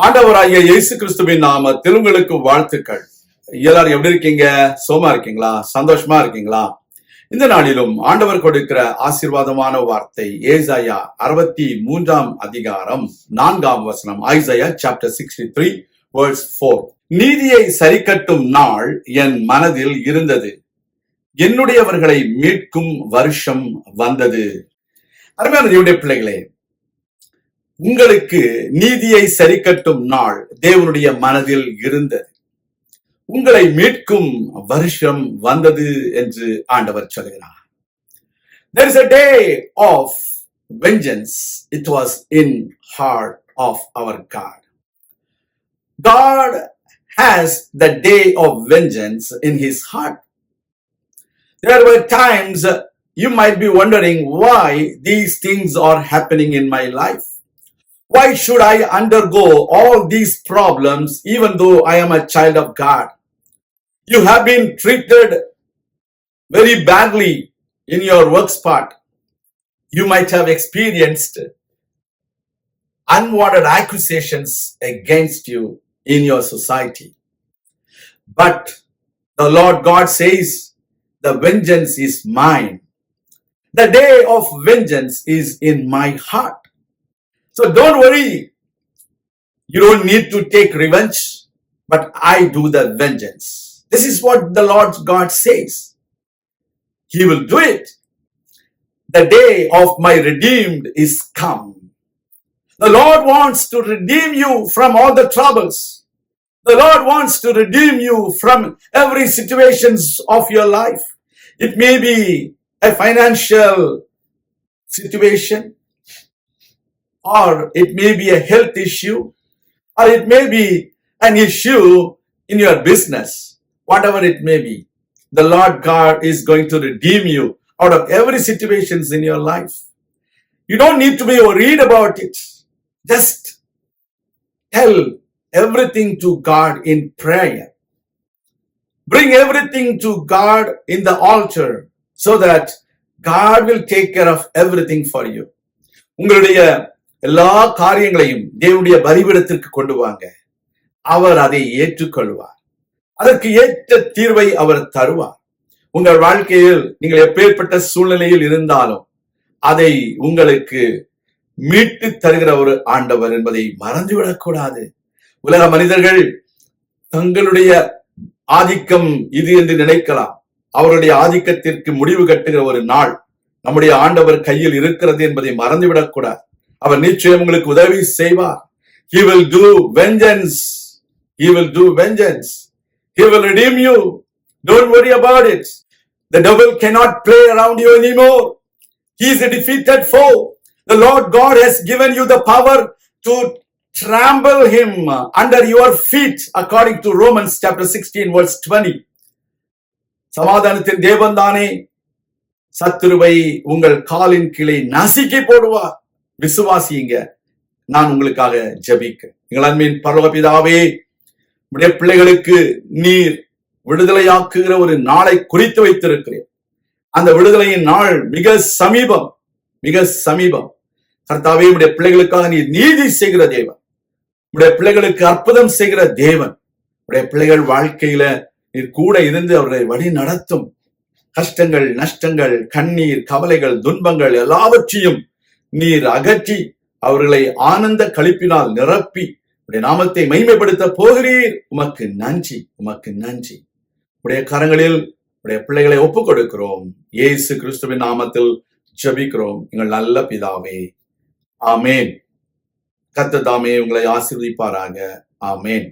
ஆண்டவராகிய இயேசு கிறிஸ்துவின் நாமத்தில் உங்களுக்கு வாழ்த்துக்கள். எல்லாரும் எப்படி இருக்கீங்க? சோமா இருக்கீங்களா? சந்தோஷமா இருக்கீங்களா? இந்த நாளிலும் ஆண்டவர் கொடுக்கிற ஆசீர்வாதமான வார்த்தை ஏசாயா 63 அதிகாரம் 4 வசனம். Isaiah chapter 63 verse 4. நீதியை சரிக்கட்டும் நாள் என் மனதில் இருந்தது, என்னுடையவர்களை மீட்கும் வருஷம் வந்தது. அருமையான தேவனுடைய பிள்ளைகளே, உங்களுக்கு நீதியை சரிக்கட்டும் நாள் தேவனுடைய மனதில் இருந்தது, உங்களை மீட்கும் வருஷம் வந்தது என்று ஆண்டவர் சொல்கிறார். There is a day of vengeance. It was in heart of our God. God has the day of vengeance in his heart. There were times you might be wondering why these things are happening in my life. Why should I undergo all these problems even though I am a child of God? You have been treated very badly in your work spot. You might have experienced unwanted accusations against you in your society. But the Lord God says, the vengeance is mine. The day of vengeance is in my heart. So don't worry. You don't need to take revenge, but I do the vengeance. This is what the Lord God says. He will do it. The day of my redeemed is come. The Lord wants to redeem you from all the troubles. The Lord wants to redeem you from every situations of your life. It may be a financial situation, or it may be a health issue, or it may be an issue in your business. Whatever it may be, the Lord God is going to redeem you out of every situations in your life. You don't need to be worried about it. Just tell everything to God in prayer. Bring everything to God in the altar so that God will take care of everything for you. உங்களுடைய எல்லா காரியங்களையும் தேவனுடைய பலிபீடத்திற்கு கொண்டு வாங்க. அவர் அதை ஏற்றுக்கொள்வார். அதற்கு ஏற்ற தீர்வை அவர் தருவார். உங்கள் வாழ்க்கையில் நீங்கள் எப்பேற்பட்ட சூழ்நிலையில் இருந்தாலும் அதை உங்களுக்கு மீட்டு தருகிற ஒரு ஆண்டவர் என்பதை மறந்துவிடக் கூடாது. உலக மனிதர்கள் தங்களுடைய ஆதிக்கம் இது என்று நினைக்கலாம். அவருடைய ஆதிக்கத்திற்கு முடிவு கட்டுகிற ஒரு நாள் நம்முடைய ஆண்டவர் கையில் இருக்கிறது என்பதை மறந்துவிடக் கூடாது. அவர் நிச்சயம் உங்களுக்கு உதவி செய்வார். He will do vengeance. He will do vengeance. He will redeem you. Don't worry about it. The devil cannot play around you anymore. He is a defeated foe. The Lord God has given you the power to trample him under your feet according to Romans chapter 16 verse 20. சமாதானத்தின் தேவன் தானே சத்துருவை உங்கள் காலின் கீழே நசுக்கி போடுவார். விசுவாசியுங்க. நான் உங்களுக்காக ஜெபிக்க. எங்கள் அன்பின் பரலோக பிதாவே, உடைய பிள்ளைகளுக்கு நீர் விடுதலையாக்குகிற ஒரு நாளை குறித்து வைத்திருக்கிறேன். அந்த விடுதலையின் நாள் மிக சமீபம், மிக சமீபம். கர்த்தாவே, உடைய பிள்ளைகளுக்காக நீர் நீதி செய்கிற தேவன், உடைய பிள்ளைகளுக்கு அற்புதம் செய்கிற தேவன். உடைய பிள்ளைகள் வாழ்க்கையில நீர் கூட இருந்து அவர்களை வழி நடத்தும். கஷ்டங்கள், நஷ்டங்கள், கண்ணீர், கவலைகள், துன்பங்கள் எல்லாவற்றையும் நீர் அகற்றி அவர்களை ஆனந்த களிப்பினால் நிரப்பி உடைய நாமத்தை மகிமைப்படுத்த போகிறீர். உமக்கு நன்றி, உமக்கு நன்றி. உடைய கரங்களில் உடைய பிள்ளைகளை ஒப்புக் கொடுக்கிறோம். இயேசு கிறிஸ்துவின் நாமத்தில் ஜெபிக்கிறோம் எங்கள் நல்ல பிதாவே, ஆமேன். கர்த்தர் தாமே உங்களை ஆசீர்வதிப்பாராக. ஆமேன்.